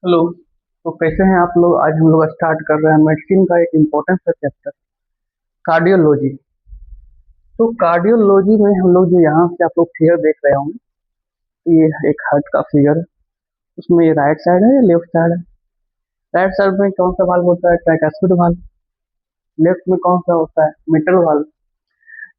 Hello. तो कैसे हैं आप लोग? आज हम लोग स्टार्ट कर रहे हैं मेडिसिन का एक इम्पोर्टेंट सा चैप्टर, कार्डियोलॉजी। तो कार्डियोलॉजी में हम लोग जो यहाँ से आप लोग फिगर देख रहे होंगे, तो ये एक हार्ट का फिगर है। उसमें ये राइट साइड है या लेफ्ट साइड है? राइट साइड में कौन सा वाल्व होता है? Tricuspid valve. लेफ्ट में कौन सा होता है? मिटल वाल्व।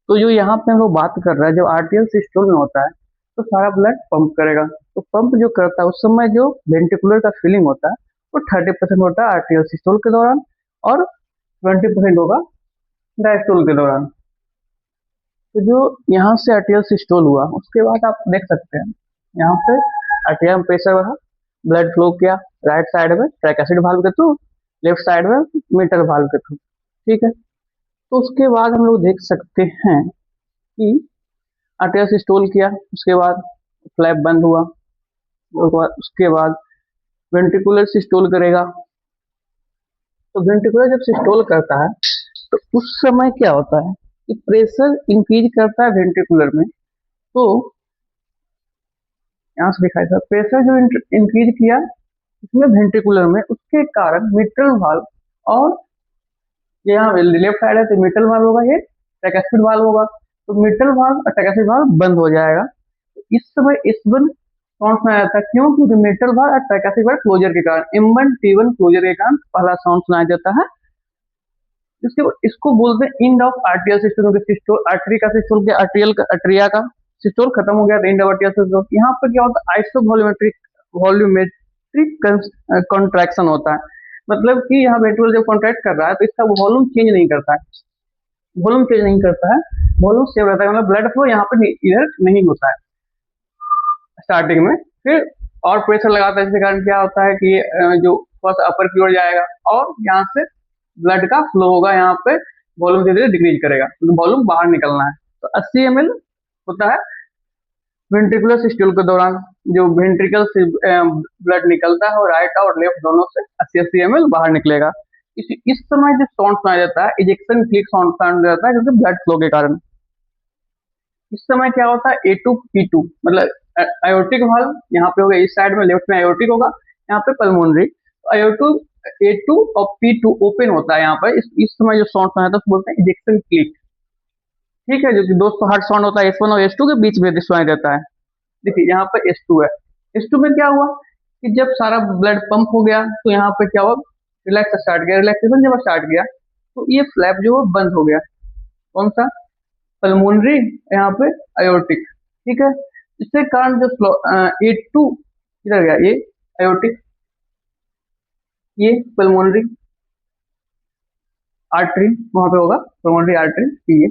तो जो यहाँ पे हम लोग बात कर रहे हैं, जब आर्टियल सिस्टोल में होता है तो सारा ब्लड पंप करेगा। तो पंप जो करता है उस समय जो वेंट्रिकुलर का फीलिंग होता है वो 30% होता है आर्टियल सिस्टोल के दौरान, और 20% होगा डायस्टोल के दौरान। तो जो यहाँ से आर्टियल सिस्टोल हुआ उसके बाद आप देख सकते हैं यहाँ पे आर्टिया में प्रेशर बढ़ा, ब्लड फ्लो किया राइट साइड में ट्राइकासिड वाल्व के थ्रू, लेफ्ट साइड में मिटल वाल्व के थ्रू। ठीक है। तो उसके बाद हम लोग देख सकते हैं कि आर्टिया सिस्टोल किया, उसके बाद फ्लैप बंद हुआ, उसके बाद वेंट्रिकुलर सिस्टोल करेगा। तो वेंट्रिकुलर जब सिस्टोल करता है तो उस समय क्या होता है कि प्रेशर इंक्रीज करता है वेंट्रिकुलर में। तो यहाँ से दिखाई था प्रेशर जो इंक्रीज किया इसमें वेंट्रिकुलर में, उसके कारण मिट्रल वाल्व, और ये यहाँ लेफ्ट साइड है तो मिट्रल वाल्व होगा, ये ट्राइकास्पिड वाल्व होगा। तो मिट्रल वाल्व और ट्राइकास्पिड वाल्व बंद हो जाएगा। तो इस समय इस बन साउंड सुनाया जाता है, क्यों? क्योंकि मिट्रल वाल्व और ट्राइकास्पिड वाल्व क्लोजर के कारण, M1 T1 क्लोजर के कारण पहला साउंड सुनाया जाता है। इसके इसको बोलते हैं end of atrial system. Systole artery का सिस्टोल के आर्टियल का अट्रिया का सिस्टोल खत्म हो गया तो इंड ऑफ आर्टियल सिस्टोल। यहाँ पर क्या होता है? आइसोवॉल्यूमेट्रिक वॉल्यूमेट्रिक कॉन्ट्रैक्शन होता है। मतलब कि यहाँ वेंट्रिकल जब कॉन्ट्रैक्ट कर रहा है तो इसका वॉल्यूम चेंज नहीं करता है, वॉल्यूम चेंज नहीं करता है, वॉल्यूम सेव रहता है। मतलब ब्लड फ्लो यहाँ पे इधर नहीं होता है स्टार्टिंग में। फिर और प्रेशर लगाता है, इसके कारण क्या होता है कि जो फर्स्ट अपर की ओर जाएगा और यहाँ से ब्लड का फ्लो होगा, यहाँ पे वॉल्यूम धीरे धीरे डिक्रीज करेगा क्योंकि वॉल्यूम बाहर निकलना है। तो 80 ml होता है वेंट्रिकुलर सिस्टोल के दौरान, जो वेंट्रिकल से ब्लड निकलता है और राइट और लेफ्ट दोनों से 80 ml बाहर निकलेगा। इस समय जो साउंड सुनाया जाता है इजेक्शन क्लिक साउंड साउंड जाता है क्योंकि ब्लड फ्लो के कारण। इस समय क्या होता है? A2 P2 मतलब आयोटिक वाल्व यहाँ पे होगा, इस साइड में लेफ्ट में आयोटिक होगा, यहाँ पे पल्मोनरी। आयोटू A2 और P2 ओपन होता है यहाँ पर। इस समय जो साउंड सुनाया था बोलते हैं इजेक्शन क्लिक। ठीक है, जो कि 200 हर्ट्ज साउंड होता है S1 और S2 के बीच में सुनाई देता है। देखिए यहाँ पर S2 है। S2 में क्या हुआ कि जब सारा ब्लड पंप हो गया तो यहाँ पे क्या हुआ? रिलैक्स स्टार्ट किया, रिलैक्सेशन जब स्टार्ट किया तो ये फ्लैप जो है बंद हो गया। कौन सा? पल्मोनरी, यहाँ पे आयोटिक। ठीक है। इसके कारण जो A2 किधर गया? ये आयोटिक, ये पल्मोनरी आर्टरी वहां पे होगा, पल्मोनरी आर्टरी।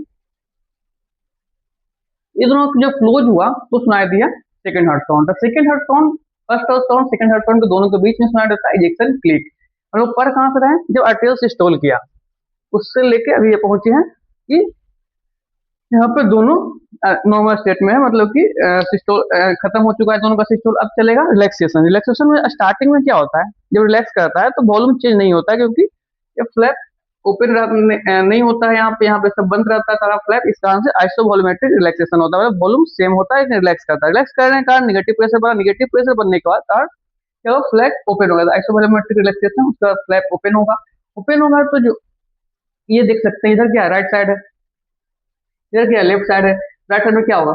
ये दोनों जो क्लोज हुआ तो सुनाई दिया second heart sound. Second heart sound, first heart sound second heart sound के दोनों के बीच में सुनाई देता है इजेक्शन क्लिक। हम लोग पर कहां से रहे? जब आर्टियल सिस्टोल किया उससे लेके अभी ये पहुंचे हैं कि यहाँ पे दोनों नॉर्मल स्टेट में है, मतलब कि सिस्टोल खत्म हो चुका है दोनों का सिस्टोल। अब चलेगा रिलैक्सेशन। रिलैक्सेशन में स्टार्टिंग में क्या होता है? जब रिलैक्स करता है तो वॉल्यूम चेंज नहीं होता है क्योंकि ये फ्लैप ओपन नहीं होता है, यहाँ पे सब बंद रहता है सारा फ्लैप। इस कारण से आइसोवॉल्यूमेट्रिक रिलैक्सेशन होता है, मतलब वॉल्यूम सेम होता है, रिलैक्स करता है। रिलैक्स करने के कारण निगेटिव प्रेशर बना, निगेटिव प्रेशर बनने के बाद और क्या होगा? फ्लैप ओपन होगा, आइसोवॉल्यूमेट्रिक रिलैक्सेशन, उसके बाद फ्लैप ओपन होगा। ओपन होगा तो जो ये देख सकते हैं इधर क्या राइट साइड है, इधर क्या लेफ्ट साइड है। राइट साइड में क्या होगा?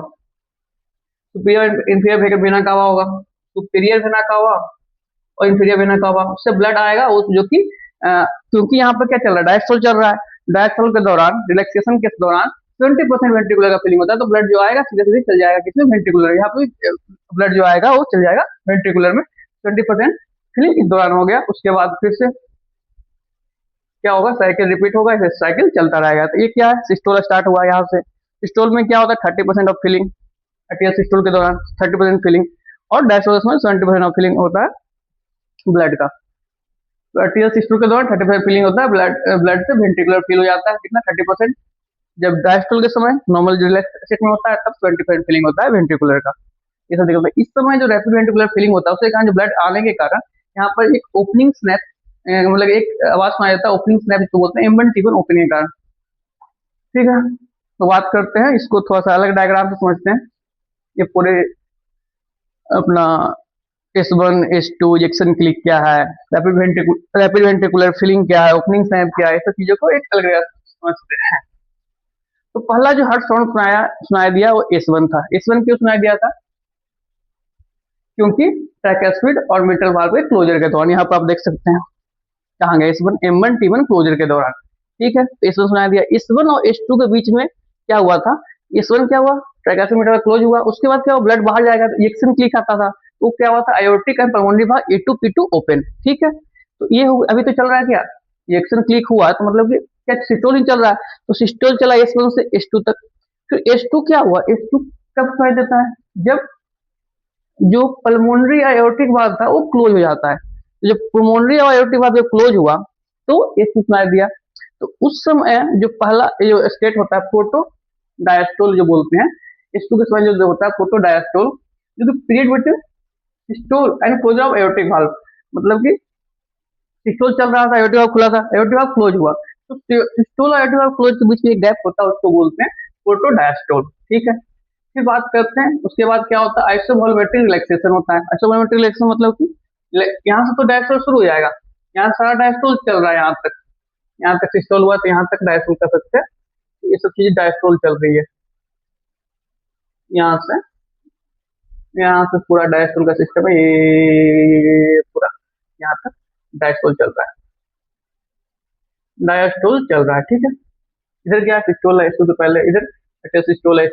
सुपीरियर इंफीरियर वेना कावा होगा, सुपीरियर वेना कावा और इंफीरियर वेना कावा। उससे ब्लड आएगा उस जो कि क्योंकि यहाँ पर क्या चल रहा है? डायस्टोल चल रहा है। डायस्टोल के दौरान, रिलैक्सेशन के दौरान 20% वेंट्रिकुलर का फीलिंग होता है, तो ब्लड जो आएगा सीधे सीधे चल जाएगा किसमें? वेंट्रिकुलर। यहाँ पे ब्लड जो आएगा वो चल जाएगा वेंट्रिकुलर में। 20% फीलिंग इस दौरान हो गया। उसके बाद फिर से क्या होगा? साइकिल रिपीट होगा, फिर साइकिल चलता रहेगा। तो ये क्या है? सिस्टोल स्टार्ट हुआ यहाँ से। सिस्टोल में क्या होता है? 30% ऑफ फीलिंग आर्टियल सिस्टोल के दौरान, 30% फीलिंग, और डायस्टोल में 70% ऑफ फीलिंग होता है ब्लड का। तो आर्टियल सिस्टोल के दौरान 30% फीलिंग होता है ब्लड, ब्लड से वेंट्रिकुलर फील हो जाता है कितना? 30%। जब डायस्टोल के समय नॉर्मल रिलैक्स स्टेट में होता है तब 20% फीलिंग होता है वेंट्रिकुलर का। ये सब देखो, इस समय जो रैपिड वेंट्रिकुलर फीलिंग होता है उसके कारण जो ब्लड आने के कारण यहाँ पर एक ओपनिंग स्नैप, मतलब एक आवाज सुनाया जाता है ओपनिंग स्नैप, जिसको बोलते हैं M1 T1 ओपनिंग के कारण। ठीक है। तो बात करते हैं इसको थोड़ा सा अलग डायग्राम से समझते हैं। ये पूरे अपना S1 S2 इजेक्शन क्लिक क्या है, रैपिड वेंट्रिकुलर फिलिंग क्या है, ओपनिंग सैंप क्या है, सब चीजों को एक अलग समझते हैं। तो पहला जो हार्ट साउंड सुनाया दिया वो S1 था। S1 क्यों सुनाया दिया था? क्योंकि ट्राइकस्पिड और मिट्रल वाल्व के क्लोजर के दौरान, यहाँ पर आप देख सकते हैं कहाँ गए S1 M1 T1 क्लोजर के दौरान। ठीक है, तो S1 सुनाया दिया। S1 और S2 के बीच में क्या हुआ था? S1 क्या हुआ? ट्राइकस्पिड मिट्रल क्लोज हुआ, उसके बाद क्या हुआ? ब्लड बाहर जाएगा तो इजेक्शन क्लिक आता था, तो क्या हुआ था? आयोटिक एंड पल्मोनरी भाग A2 P2 ओपन। ठीक है, तो ये अभी तो चल रहा है क्या? इजेक्शन क्लिक हुआ तो मतलब कि क्या सिस्टोल ही चल रहा है, तो सिस्टोल चला S1 से S2 तक। फिर S2 क्या हुआ? S2 कब सुनाई देता है? जब जो पल्मोनरी आयोटिक वाल्व था वो क्लोज हो जाता है। तो जब पल्मोनरी आयोटिक वाल्व जब क्लोज हुआ तो S2 सुनाई दिया। तो उस समय जो पहला जो स्टेट होता है फोटो डायस्टोल जो बोलते हैं, S2 के समय जो होता है फोटो डायस्टोल, जो कि period between systole and closure of aortic valve, मतलब कि सिस्टोल चल रहा था, आयोटिक वाल्व खुला था, आयोटिक वाल्व क्लोज हुआ, तो सिस्टोल और आयोटिक वाल्व क्लोज के बीच में एक गैप होता है, उसको बोलते हैं फोटो डायस्टोल। ठीक है, फिर बात करते हैं उसके बाद क्या होता है? आइसोवॉल्यूमेट्रिक रिलैक्सेशन होता है। आइसोवॉल्यूमेट्रिक रिलैक्सेशन मतलब कि यहाँ से तो डायस्टोल शुरू हो जाएगा, यहाँ सारा डायस्टोल चल रहा है, यहाँ तक सिस्टोल हुआ तो यहाँ तक डायस्टोल कर सकते हैं। तो ये सब चीजें डायस्टोल चल रही है, यहाँ से पूरा डायस्टोल का सिस्टम है, ये पूरा यहाँ तक डायस्टोल चल रहा है, डायस्टोल चल रहा है। ठीक है, इधर क्या सिस्टोल है? इसको तो पहले इधर सिस्टोल है,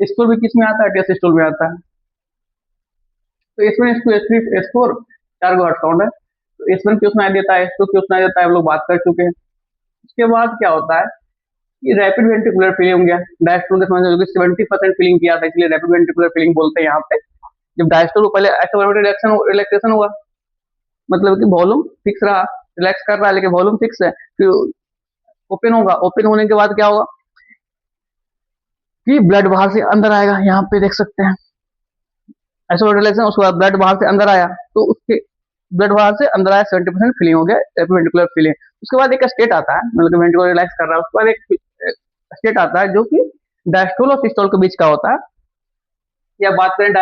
स्टोल भी किस में आता है? टेस्ट स्टोल में आता है। तो S1 S2 S3 S4 चार गो हार्ट साउंड है। तो S1 क्यों सुनाई देता है, S2 क्यों सुनाई देता है, हम लोग बात कर चुके हैं। उसके बाद क्या होता है कि रैपिड वेंट्रिकुलर फिलिंग हो गया। डायस्टोल के समय जो 70% फिलिंग किया था, इसलिए रैपिड वेंट्रिकुलर फिलिंग बोलते हैं यहाँ पे। जब डायस्टोल को पहले रिलैक्सेशन हुआ, मतलब कि वॉल्यूम फिक्स रहा, रिलैक्स कर रहा है लेकिन वॉल्यूम फिक्स है, फिर ओपन होगा, ओपन होने के बाद क्या होगा कि ब्लड बाहर से अंदर आएगा, यहाँ पे देख सकते हैं रिलैक्सेशन। उसके बाद ब्लड बाहर से अंदर आया, तो उसके ब्लड बाहर से अंदर आया, 70% फिलिंग हो गया, वेंट्रिकुलर फिलिंग। उसके बाद एक स्टेट आता है, मतलब वेंट्रिकुलर रिलैक्स कर रहा है, उसके बाद एक स्टेट आता है जो कि डायस्टोल और सिस्टोल के बीच का होता है। या बात करें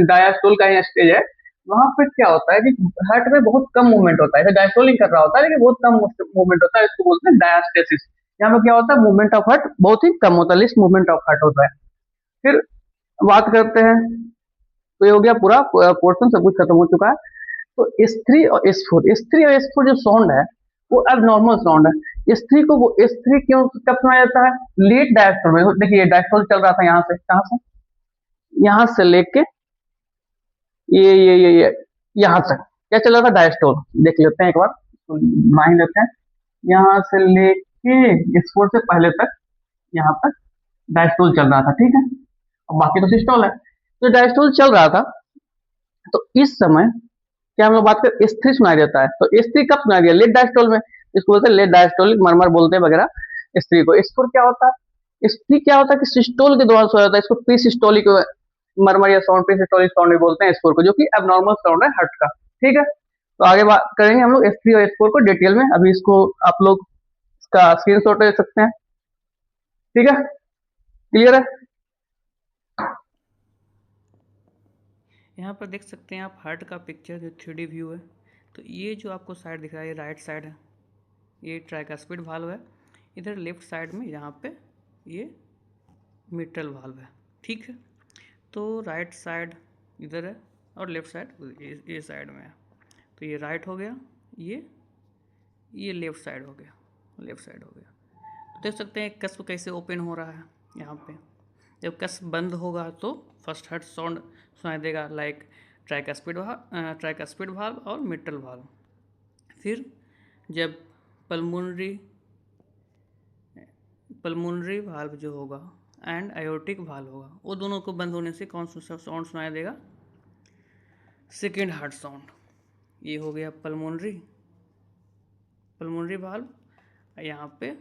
डायस्टोल का स्टेज है, वहां पे क्या होता है कि हार्ट में बहुत कम मूवमेंट होता है, डायस्टोलिंग कर रहा होता है लेकिन बहुत कम मूवमेंट होता है, इसको बोलते हैं डायस्टेसिस। यहाँ पे क्या होता है? मूवमेंट ऑफ हार्ट बहुत ही कम होता है, लिस्ट मूवमेंट ऑफ हार्ट होता है। फिर बात करते हैं, तो ये हो गया पूरा पोर्शन, सब कुछ खत्म हो चुका है। तो S3 और S4 जो साउंड है वो अब नॉर्मल साउंड है। S3 क्यों कब सुनाया जाता है? लेट डायस्टोल में। देखिए डायस्टोल चल रहा था यहाँ से, कहाँ से? यहाँ से लेके ये यहाँ तक क्या चल रहा था? डायस्टोल। देख लेते हैं एक बार, तो मान लेते हैं यहाँ से लेके S4 से पहले तक यहाँ तक डायस्टोल चल रहा था। ठीक है, और बाकी तो सिस्टोल है। तो डायस्टोल चल रहा था, तो इस समय क्या हम लोग बात कर S3 सुनाई देता है। तो S3 कब सुनाई दिया? लेट डायस्टोल में, इसको बोलते हैं लेट डायस्टोलिक मरमर बोलते हैं वगैरह S3 को। S4 क्या होता है? S3 क्या होता है कि सिस्टोल के दौरान सुनाया जाता है, इसको प्री सिस्टोलिक मरमर या साउंड, प्री सिस्टोलिक साउंड भी बोलते हैं S4 को, जो कि एबनॉर्मल साउंड है हार्ट का। ठीक है, तो आगे बात करेंगे हम लोग S3 और S4 को डिटेल में। अभी इसको आप लोग इसका स्क्रीनशॉट ले सकते हैं। ठीक है, क्लियर है? यहाँ पर देख सकते हैं आप हार्ट का पिक्चर, जो 3D व्यू है। तो ये जो आपको साइड दिख रहा है, ये राइट साइड है, ये ट्राइकस्पिड वाल्व है। इधर लेफ्ट साइड में यहाँ पे ये मिट्रल वाल्व है। ठीक है, तो राइट साइड इधर है और लेफ्ट साइड ये साइड में है। तो ये राइट हो गया, ये लेफ्ट साइड हो गया, लेफ्ट साइड हो गया। तो देख सकते हैं कस्प कैसे ओपन हो रहा है यहाँ पे। जब कस्प बंद होगा तो फर्स्ट हार्ट साउंड सुनाई देगा, लाइक ट्राइकस्पिड वाल्व और मिट्रल वाल्व। फिर जब पल्मोनरी वाल्व जो होगा एंड आयोटिक वाल्व होगा, वो दोनों को बंद होने से कौन सा साउंड सुनाई देगा? Second heart sound. ये हो गया पल्मोनरी वाल्व। यहाँ पे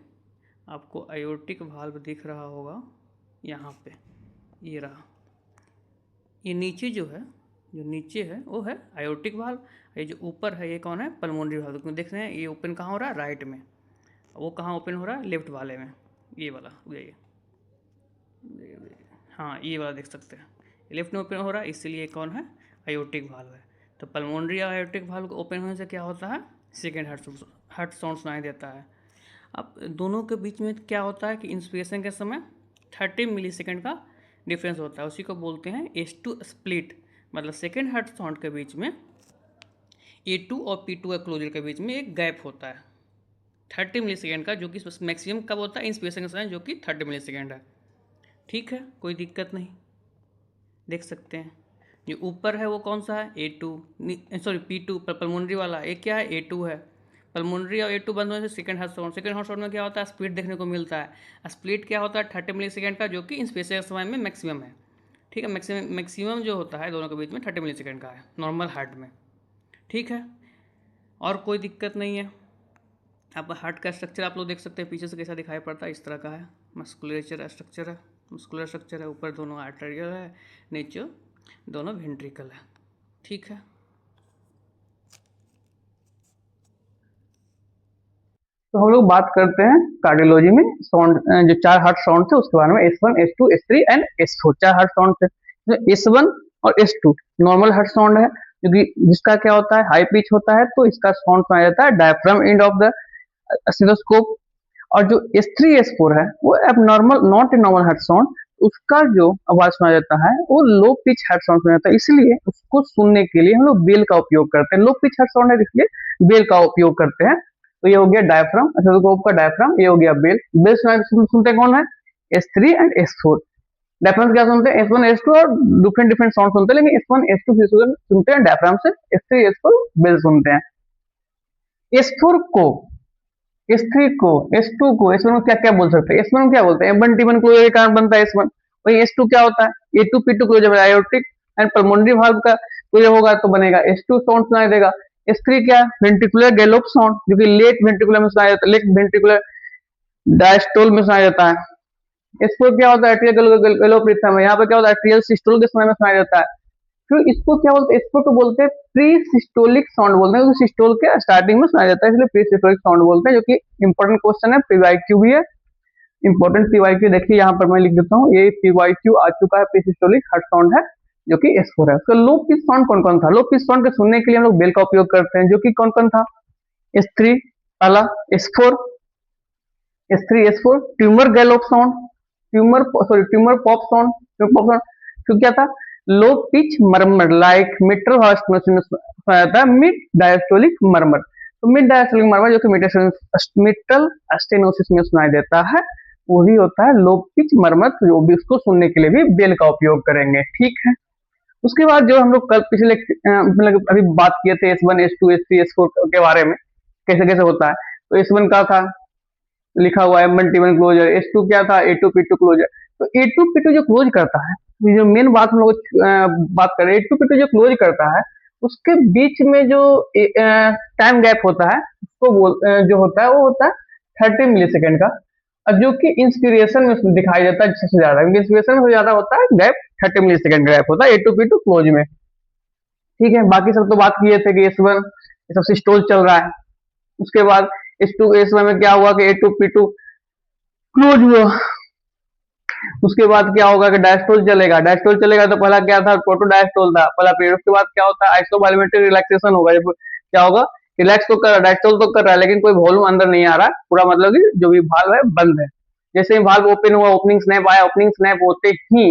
आपको आयोटिक वाल्व दिख रहा होगा, यहाँ पे ये रहा। ये नीचे जो नीचे है वो है आयोटिक वाल्व, ये जो ऊपर है ये कौन है? Pulmonary valve. क्यों देख रहे हैं ये ओपन कहाँ हो रहा है? राइट में। वो कहाँ ओपन हो रहा है? लेफ्ट वाले में, ये वाला ये हाँ ये वाला देख सकते हैं, लेफ्ट में ओपन हो रहा है, इसलिए कौन है? आयोटिक वाल्व है। तो पल्मोनरी और आयोटिक वाल्व को ओपन होने से क्या होता है, सेकेंड हार्ट साउंड सुनाई देता है। अब दोनों के बीच में क्या होता है कि इंस्पिरेशन के समय 30 मिलीसेकंड का डिफरेंस होता है, उसी को बोलते हैं S2 स्प्लिट। मतलब सेकेंड हार्ट साउंड के बीच में A2 और P2 का क्लोजर के बीच में एक गैप होता है 30 मिलीसेकंड का, जो कि मैक्सिमम कब होता है, इंस्पिरेशन के समय, जो कि 30 मिलीसेकंड है। ठीक है, कोई दिक्कत नहीं। देख सकते हैं जो ऊपर है वो कौन सा है, A2, सॉरी P2 पल्मोनरी वाला, एक क्या है, A2 है। पल्मोनरी और A2 बंद होने से सेकंड हार्ट साउंड में क्या होता है, स्प्लिट देखने को मिलता है। स्प्लिट क्या होता है, 30 मिलीसेकंड का, जो कि इंस्पिरेशन के समय में मैक्सिमम है। ठीक है, मैक्सिमम जो होता है दोनों के बीच में 30 मिलीसेकंड का है नॉर्मल हार्ट में। ठीक है, और कोई दिक्कत नहीं है। अब हार्ट का स्ट्रक्चर आप लोग देख सकते हैं पीछे से कैसा दिखाई पड़ता है, इस तरह का है। मस्कुलेचर स्ट्रक्चर है, मस्कुलर स्ट्रक्चर है, ऊपर दोनों आर्टेरियल है, नीचे दोनों वेंट्रिकल है। ठीक है, तो हम लोग बात करते हैं कार्डियोलॉजी में साउंड, जो 4 हार्ट साउंड थे उसके बारे में, S1, S2, S3 and S4, 4 heart sound थे। S1 और S2 नॉर्मल हार्ट साउंड है, क्योंकि जिसका क्या होता है, हाई पिच होता है, तो इसका साउंड सुनाया जाता है diaphragm end of the stethoscope. और जो S3, S4 है वो अब normal, not a normal heart sound, उसका जो आवाज सुना जाता है वो लो पिच हार्ट साउंड सुना जाता है, इसलिए उसको सुनने के लिए हम लोग बेल का उपयोग करते हैं। लो पिच हार्ट साउंड है, इसलिए बेल का उपयोग करते हैं। तो ये हो गया डायफ्राम, स्टेथोस्कोप का डायफ्राम, ये हो गया बेल। बेल सुनते कौन है, S3 एंड S4। डायफ्राम क्या सुनते हैं, S1, S2 और डिफरेंट डिफरेंट साउंड सुनते हैं, लेकिन S1, S2 सुनते हैं डायफ्राम से, S3, S4 बेल सुनते हैं। S4 को, S3 को, S2 को, S1 को क्या क्या बोल सकते हैं, S1 को क्या बोलते हैं, M1 T1 क्लोजर के कारण बनता है S1। वही S2 क्या होता है, A2 P2 closure, aortic and pulmonary valve का क्लोजर होगा तो बनेगा S2 साउंड सुनाई देगा। S3 क्या, वेंट्रिकुलर गैलोप साउंड, जो कि लेट वेंट्रिकुलर में सुनाया जाता है, लेट वेंट्रिकुलर डायस्टोल में सुनाया जाता है। S4 क्या होता है, एट्रियल गैलोप रिथम है, यहाँ पे क्या होता है, एट्रियल सिस्टोल के समय में सुनाया जाता है। फिर इसको क्या बोलते हैं, इसको तो बोलते हैं प्री सिस्टोलिक साउंड बोलते हैं, क्योंकि सिस्टोल के स्टार्टिंग में सुनाया जाता है, इसलिए प्री सिस्टोलिक साउंड बोलते हैं, जो कि इंपॉर्टेंट क्वेश्चन है, पीवाईक्यू भी है, इंपॉर्टेंट पीवाईक्यू। देखिए यहाँ पर मैं लिख देता हूँ, ये पीवाईक्यू आ चुका है, प्री सिस्टोलिक हार्ट साउंड है, जो कि S4 है। तो लो पिच साउंड कौन कौन था, लो पिच साउंड के सुनने के लिए हम लोग बेल का उपयोग करते हैं, जो कि कौन कौन था, S3 वाला, S4, S3, S4, tumour gallop sound, tumour pop sound, फिर क्या था, low pitch murmur, like mitral हॉर्स में सुना जाता है, मिड डायस्टोलिक मरमर। तो मिड डायस्टोलिक मरमर, जो कि मिट्रल स्टेनोसिस में सुनाई देता है, वही होता है लो पिच मरमर, जो भी उसको सुनने के लिए भी बेल का उपयोग करेंगे। ठीक है, उसके बाद जो हम लोग कल पिछले मतलब अभी बात किए थे S1, S2, S3, S4 के बारे में, कैसे कैसे होता है। तो S1 का था, लिखा हुआ है M1 T1 क्लोजर, S2 क्या था, A2 P2 क्लोजर। तो A2 P2 जो क्लोज करता है, जो मेन बात हम लोग बात कर रहे हैं, A2 P2 जो क्लोज करता है, उसके बीच में जो टाइम गैप होता है, उसको जो होता है वो होता है 30 मिलीसेकंड का, और जो कि इंस्पिरेशन में दिखाई देता है सबसे ज्यादा, क्योंकि इंस्पिरेशन में ज्यादा होता है गैप, 30 मिलीसेकंड गैप होता है A2 P2 क्लोज में। ठीक है, बाकी सब तो बात किए थे कि S1 ये सब सिस्टोल चल रहा है, उसके बाद S2 S1 में क्या हुआ कि A2 P2 क्लोज हुआ, उसके बाद क्या होगा कि डायस्टोल चलेगा, डायस्टोल चलेगा तो पहला क्या था, प्रोटोडायस्टोल था पहला पीरियड। उसके बाद क्या होता है, आइसोवाल्यूमेट्रिक रिलैक्सेशन होगा, क्या होगा, रिलैक्स तो कर रहा है, डायस्टोल तो कर रहा है, लेकिन कोई वॉल्यूम अंदर नहीं आ रहा है पूरा, मतलब कि जो भी वाल्व है बंद है। जैसे ही वाल्व ओपन हुआ, ओपनिंग स्नैप आया, ओपनिंग स्नैप होते ही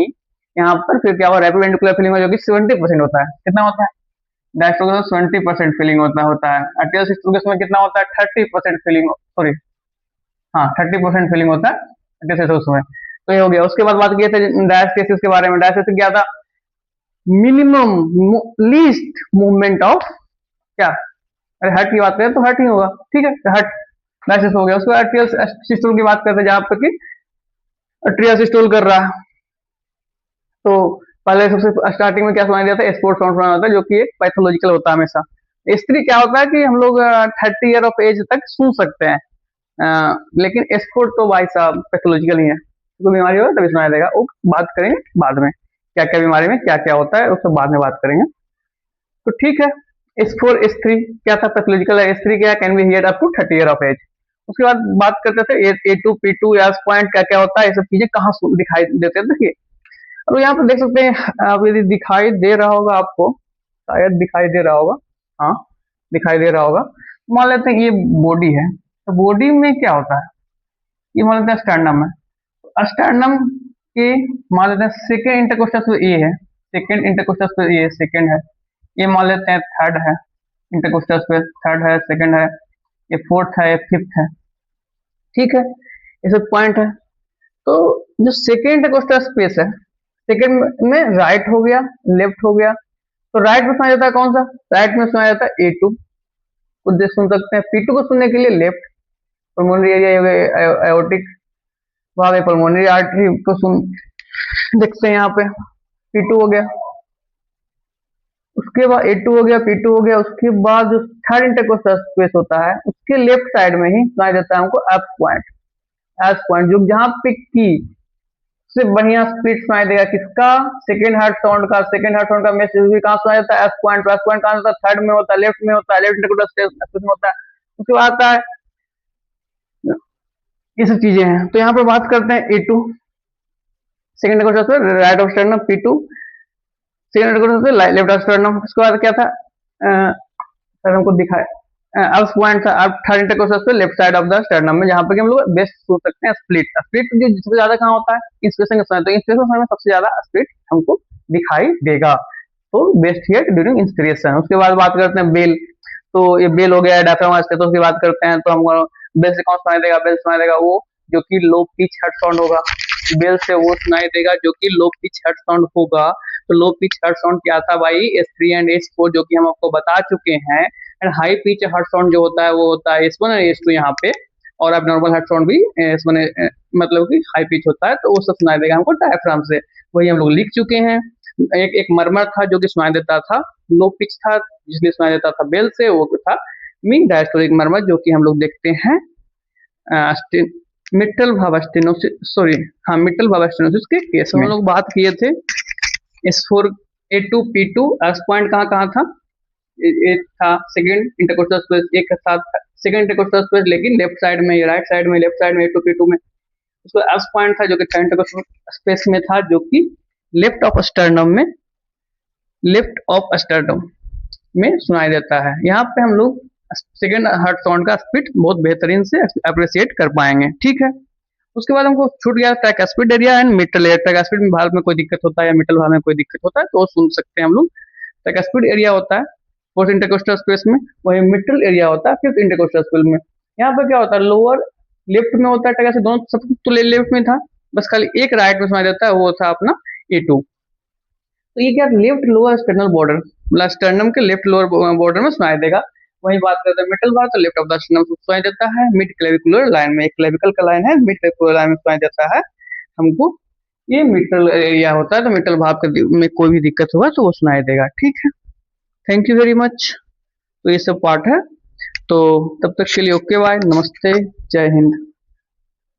यहाँ पर फिर क्या हुआ, रैपिड वेंट्रिकुलर फिलिंग, जो कि 70% होता है, कितना होता है, डायस्टोल का 70% फिलिंग होता है, आर्टियल सिस्टम के समय कितना होता है, 30% फिलिंग, सॉरी हाँ 30% फिलिंग होता है आर्टियल सिस्टम में। तो ये हो गया। उसके बाद बात किए थे डायस्टेसिस के बारे में, डायस्टेसिस क्या था, मिनिमम लीस्ट मूवमेंट ऑफ क्या, अरे हर्ट की बात करें तो हर्ट ही होगा, ठीक है, हर्ट डायस्टेसिस हो गया। उसके बाद आर्टियल सिस्टोल की बात करते हैं, जहां पर कि आर्टियल सिस्टोल कर रहा है, तो पहले सबसे स्टार्टिंग में क्या सुनाई दिया था, स्पोर्ट साउंड सुनाया जाता है, जो कि एक पैथोलॉजिकल होता है हमेशा। स्त्री क्या होता है कि हम लोग 30 ईयर ऑफ एज तक सुन सकते हैं, लेकिन स्पोर्ट तो भाई साहब पैथोलॉजिकल ही है, कोई बीमारी होगा तभी सुनाई देगा, वो बात करेंगे बाद में, क्या क्या बीमारी में क्या क्या होता है उसको बाद में बात करेंगे। तो ठीक है, S4 S3 क्या था, पैथोलॉजिकल है, S3 क्या, can be hear up to 30 year of age. उसके बाद बात करते थे A2 P2 या पॉइंट क्या क्या होता है, ये सब चीजें कहाँ दिखाई देते हैं। देखिए अब यहाँ पर देख सकते हैं, अब यदि दिखाई दे रहा होगा आपको, शायद दिखाई दे रहा होगा, हाँ दिखाई दे रहा होगा। मान लेते हैं ये बॉडी है, तो बॉडी में क्या होता है, ये मान लेते हैं स्टर्नम है। स्टर्नम के मान लेते हैं सेकेंड इंटरकोस्टल स्पेस ए है, सेकेंड इंटरकोस्टल स्पेस ए सेकेंड है, ये मान लेते हैं थर्ड है इंटरकोस्टल स्पेस, थर्ड है, सेकेंड है, ये फोर्थ है, ये फिफ्थ है, ठीक है, ये सब पॉइंट है। तो जो सेकेंड इंटरकोस्टल स्पेस है, सेकेंड में राइट हो गया, लेफ्ट हो गया, तो राइट में सुना जाता है कौन सा, राइट में सुना जाता है A2, कुछ सुन सकते हैं। P2 को सुनने के लिए लेफ्ट पल्मोनरी एरिया, एओर्टिक भाग है, पल्मोनरी आर्टरी को सुन देखते हैं यहाँ पे, P2 हो गया, उसके बाद A2 हो गया, P2 हो गया, उसके बाद जो थर्ड इंटरकोस्टल स्पेस होता है उसके लेफ्ट साइड में ही सुनाई देता है हमको एफ पॉइंट, एस पॉइंट, जो जहां पे की से बढ़िया स्प्लिट सुनाई देगा किसका, सेकेंड हार्ट साउंड का। सेकेंड हार्ट साउंड का मैसेज भी कहां सुनाई देता है, एस पॉइंट। एस पॉइंट कहां होता है, थर्ड में होता है, लेफ्ट में होता है, लेफ्ट इंटरकोस्टल स्पेस में होता है। उसके बाद आता है, ये सब चीजें हैं। तो यहाँ पर बात करते हैं A2 second intercostal space, right of sternum, P2 second intercostal space, left of sternum. उसके बाद क्या था, सर हमको दिखाए अब पॉइंट था, अब third intercostal space left side of the sternum में, जहां पे हम लोग बेस्ट सोच सकते हैं स्प्लिट। स्प्लिट जो सबसे ज्यादा कहाँ होता है, इंस्पिरेशन के समय, तो इंस्पिरेशन समय में सबसे ज्यादा स्प्लिट हमको दिखाई देगा, तो बेस्ट हियर ड्यूरिंग इंस्पिरेशन। उसके बाद बात करते हैं बेल, तो ये बेल हो गया, डायफ्राम स्टेटस की बात करते हैं, तो हमको बेल से कौन सुनाई देगा, बेल सुनाई देगा वो जो कि लो पिच हर्ट साउंड होगा, बेल से वो सुनाई देगा जो कि लो पिच हर्ट साउंड होगा। तो लो पिच हर्ट साउंड क्या था भाई, S3 एंड S4 जो कि हम आपको बता चुके हैं। And high pitch heart sound जो होता है वो होता है S1 और S2 यहाँ पे, और अब नॉर्मल हर्ट साउंड भी S1 मतलब कि हाई पिच होता है, तो वो सब सुनाई देगा हमको डायफ्राम से, वही हम लोग लिख चुके हैं। एक मरमर था जो कि सुनाई देता था, लो पिच था जिसलिए सुनाई देता था बेल से, वो था मीन डायस्टोलिक मरमर जो कि हम लोग देखते हैं मिटल भाव स्टेनोसिस, सॉरी हाँ मिटल भाव स्टेनोसिस के केस में। हम लोग बात किए थे S4 A2 P2 S point कहाँ कहाँ था, एक था सेकंड इंटरकोस्टल स्पेस, एक साथ सेकंड इंटरकोस्टल स्पेस लेकिन लेफ्ट साइड में, राइट साइड में, लेफ्ट साइड में A2 P2 में। उसको एस पॉइंट था जो कि थर्ड इंटरकोस्टल स्पेस में था, जो कि लेफ्ट ऑफ स्टर्नम में, लेफ्ट ऑफ स्टर्नम में सुनाई देता है। यहाँ पे हम लोग सेकेंड हार्ट साउंड का स्पीड बहुत बेहतरीन से अप्रिशिएट कर पाएंगे, ठीक है। उसके बाद हमको छूट गया tricuspid area and mitral area. Tricuspid में भाल्व में कोई दिक्कत होता है या मिटल भाल्व में कोई दिक्कत होता है तो वो सुन सकते हैं हम लोग। ट्राइकस्पिड एरिया होता है फोर्थ इंटरकोस्टल स्पेस में, वही मिटल एरिया होता है फिफ्थ इंटरकोस्टल स्पेस में। यहाँ पर क्या होता है, लोअर लेफ्ट में होता है ट्राइकस्पिड, दोनों सब तो लेफ्ट में था, बस खाली एक राइट में सुनाई देता है, वो था अपना A2। तो ये क्या, लेफ्ट लोअर स्टर्नल बॉर्डर, मतलब स्टर्नम के लेफ्ट लोअर बॉर्डर में सुनाई देगा। वही बात करते हैं मिडल बार, तो लेफ्ट ऑफ द स्टर्नम सुनाई देता है मिड क्लेविकुलर लाइन में, एक क्लेविकल का लाइन है मिड क्लेविकुलर लाइन में सुनाई देता है हमको। ये मिटल एरिया होता है, तो मिटल भाग में कोई भी दिक्कत होगा तो वो सुनाई देगा, ठीक है। Thank you very much. तो ये सब पार्ट है, तो तब तक के लिए ओके बाय, नमस्ते, जय हिंद।